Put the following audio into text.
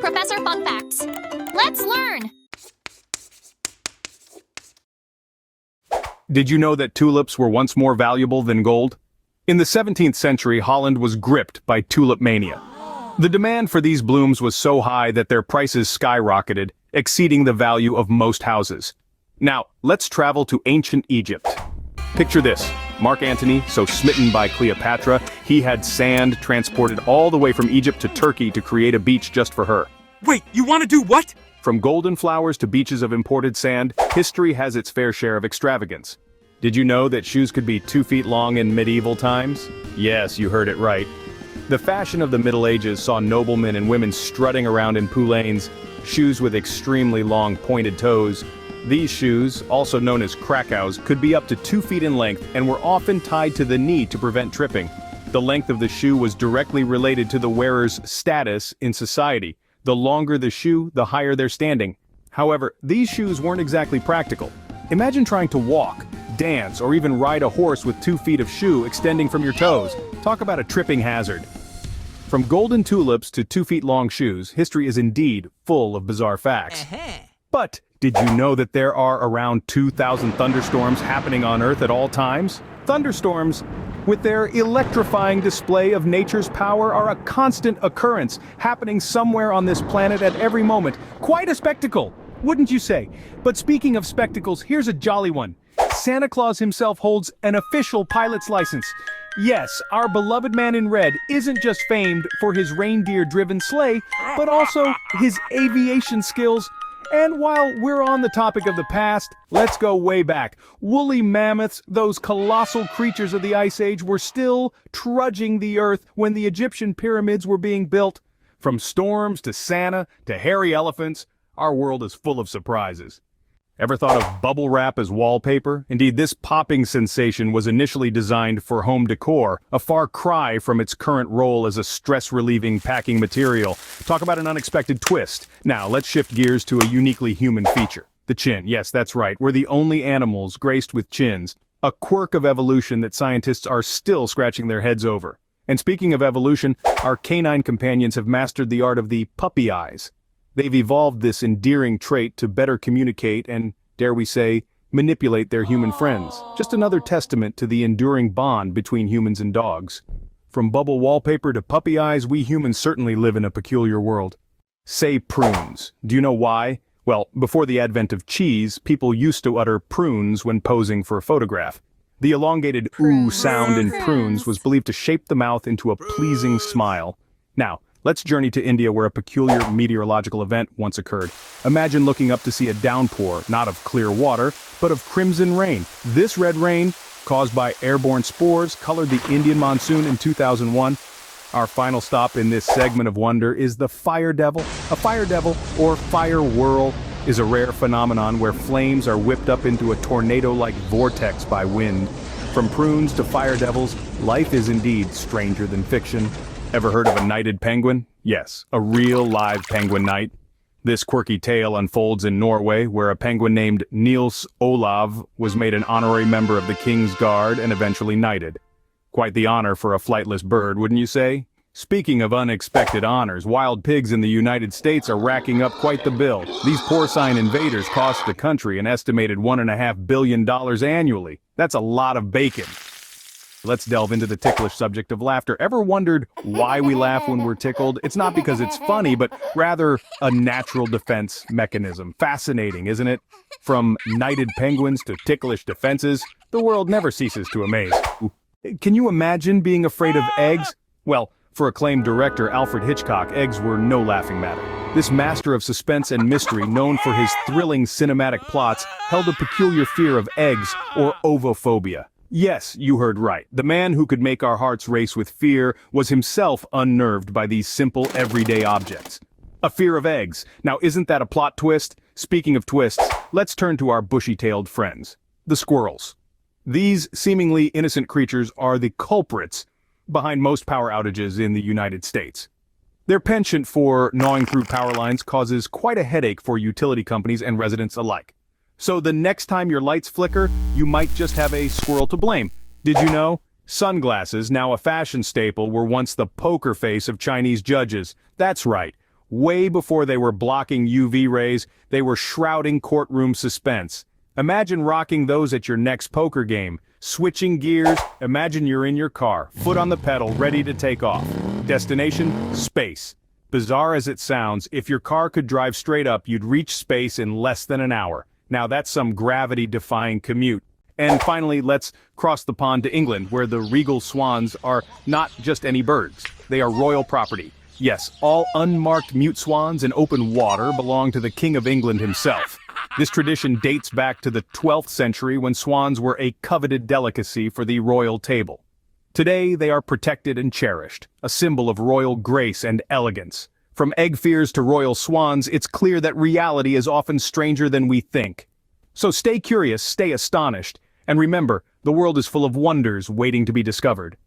Professor Fun Facts. Let's learn! Did you know that tulips were once more valuable than gold? In the 17th century, Holland was gripped by tulip mania. The demand for these blooms was so high that their prices skyrocketed, exceeding the value of most houses. Now, let's travel to ancient Egypt. Picture this. Mark Antony, so smitten by Cleopatra, he had sand transported all the way from Egypt to Turkey to create a beach just for her. Wait, you want to do what? From golden flowers to beaches of imported sand, history has its fair share of extravagance. Did you know that shoes could be 2 feet long in medieval times? Yes, you heard it right. The fashion of the Middle Ages saw noblemen and women strutting around in poulaines, shoes with extremely long pointed toes. These shoes, also known as krakows, could be up to 2 feet in length and were often tied to the knee to prevent tripping. The length of the shoe was directly related to the wearer's status in society. The longer the shoe, the higher their standing. However, these shoes weren't exactly practical. Imagine trying to walk, dance, or even ride a horse with 2 feet of shoe extending from your toes. Talk about a tripping hazard. From golden tulips to 2 feet long shoes, history is indeed full of bizarre facts. But did you know that there are around 2,000 thunderstorms happening on Earth at all times? Thunderstorms, with their electrifying display of nature's power, are a constant occurrence, happening somewhere on this planet at every moment. Quite a spectacle, wouldn't you say? But speaking of spectacles, here's a jolly one. Santa Claus himself holds an official pilot's license. Yes, our beloved man in red isn't just famed for his reindeer-driven sleigh, but also his aviation skills. And while we're on the topic of the past, let's go way back. Woolly mammoths, those colossal creatures of the Ice Age, were still trudging the earth when the Egyptian pyramids were being built. From storms to Santa to hairy elephants, our world is full of surprises. Ever thought of bubble wrap as wallpaper? Indeed, this popping sensation was initially designed for home decor, a far cry from its current role as a stress-relieving packing material. Talk about an unexpected twist. Now, let's shift gears to a uniquely human feature. The chin. Yes, that's right. We're the only animals graced with chins. A quirk of evolution that scientists are still scratching their heads over. And speaking of evolution, our canine companions have mastered the art of the puppy eyes. They've evolved this endearing trait to better communicate and, dare we say, manipulate their human friends. Just another testament to the enduring bond between humans and dogs. From bubble wallpaper to puppy eyes, we humans certainly live in a peculiar world. Say prunes. Do you know why? Well, before the advent of cheese, people used to utter prunes when posing for a photograph. The elongated ooh sound in prunes was believed to shape the mouth into a pleasing smile. Now, let's journey to India where a peculiar meteorological event once occurred. Imagine looking up to see a downpour, not of clear water, but of crimson rain. This red rain, caused by airborne spores, colored the Indian monsoon in 2001. Our final stop in this segment of wonder is the fire devil. A fire devil, or fire whirl, is a rare phenomenon where flames are whipped up into a tornado-like vortex by wind. From prunes to fire devils, life is indeed stranger than fiction. Ever heard of a knighted penguin? Yes, a real live penguin knight. This quirky tale unfolds in Norway, where a penguin named Niels Olav was made an honorary member of the King's Guard and eventually knighted. Quite the honor for a flightless bird, wouldn't you say? Speaking of unexpected honors, wild pigs in the United States are racking up quite the bill. These porcine invaders cost the country an estimated $1.5 billion annually. That's a lot of bacon. Let's delve into the ticklish subject of laughter. Ever wondered why we laugh when we're tickled? It's not because it's funny, but rather a natural defense mechanism. Fascinating, isn't it? From knighted penguins to ticklish defenses, the world never ceases to amaze. Can you imagine being afraid of eggs? Well, for acclaimed director Alfred Hitchcock, eggs were no laughing matter. This master of suspense and mystery, known for his thrilling cinematic plots, held a peculiar fear of eggs, or ovophobia. Yes, you heard right. The man who could make our hearts race with fear was himself unnerved by these simple, everyday objects. A fear of eggs. Now, isn't that a plot twist? Speaking of twists, let's turn to our bushy-tailed friends, the squirrels. These seemingly innocent creatures are the culprits behind most power outages in the United States. Their penchant for gnawing through power lines causes quite a headache for utility companies and residents alike. So the next time your lights flicker, you might just have a squirrel to blame. Did you know? Sunglasses, now a fashion staple, were once the poker face of Chinese judges. That's right. Way before they were blocking UV rays, they were shrouding courtroom suspense. Imagine rocking those at your next poker game. Switching gears, imagine you're in your car, foot on the pedal, ready to take off. Destination, space. Bizarre as it sounds, if your car could drive straight up, you'd reach space in less than an hour. Now that's some gravity-defying commute. And finally, let's cross the pond to England, where the regal swans are not just any birds. They are royal property. Yes, all unmarked mute swans in open water belong to the King of England himself. This tradition dates back to the 12th century when swans were a coveted delicacy for the royal table. Today, they are protected and cherished, a symbol of royal grace and elegance. From egg fears to royal swans, it's clear that reality is often stranger than we think. So stay curious, stay astonished, and remember, the world is full of wonders waiting to be discovered.